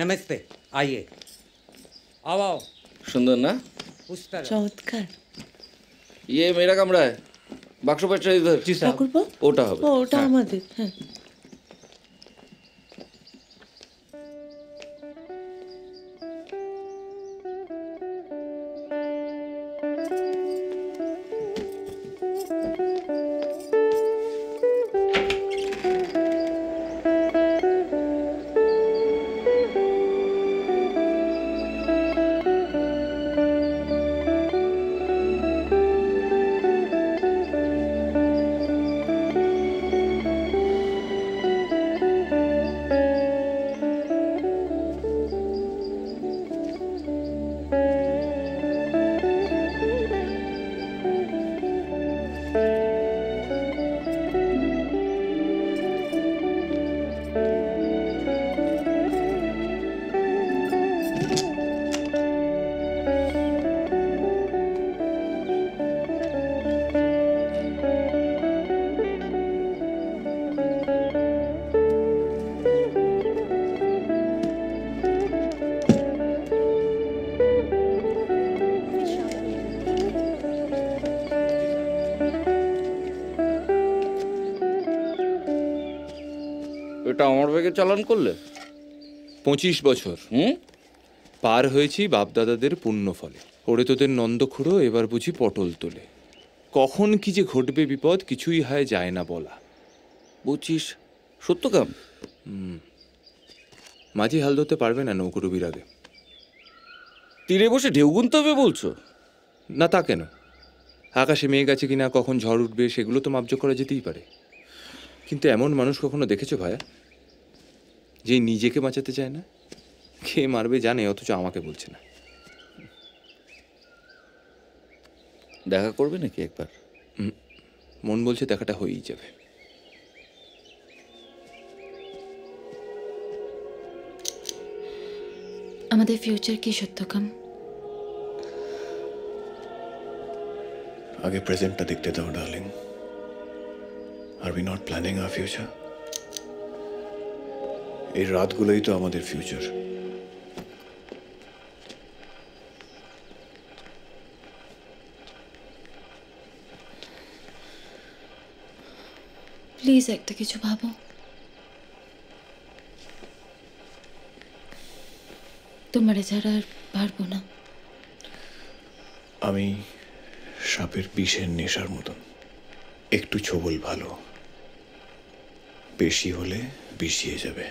नमस्ते, आइए। आओ आओ। সুন্দর না? उस तरफ। চমৎকার। ये मेरा कमरा है। বাক্স পেটটা ইধর। जी साहब। ঠাকুরপো, ওটা হবে। ও ওটা আমাদের। হ্যাঁ। এটা আমার ব্যাগে চালান করলে? 25 বছর হুম? পার হয়েছি বাপদাদাদের পুণ্য ফলে। ওরে তোদের নন্দখুড়ো এবার বুঝি পটল তোলে। কখন কি যে ঘটবে বিপদ কিছুই হয় যায় না বলা। বুঝছিস সত্য কাম। মাঝি হাল ধরতে পারবে না নৌকোডুবির আগে। তীরে বসে ঢেউ গুনতে হবে বলছো? না তা কেন, আকাশে মেঘ আছে কিনা, কখন ঝড় উঠবে সেগুলো তো মাপজোক করা যেতেই পারে। কিন্তু এমন মানুষ কখনো দেখেছো ভায়া, যে নিজেকে বাঁচাতে চায় না? কে মারবে জানে, অথচ আমাকে বলছে না। দেখা করবে নাকি একবার? মন বলছে দেখাটা হয়েই যাবে। আমাদের ফিউচার কি সত্যকাম? আগে প্রেজেন্টটা দেখতে দাও ডার্লিং। আর we not planning our future? এই রাতগুলোই তো আমাদের ফিউচার। প্লিজ একটা কিছু ভাবো। তোমারে ছাড়া আর পারবো না। আমি সাপের বিষের নেশার মতন, একটু ছোবল ভালো, বেশি হলে বিষিয়ে যাবে।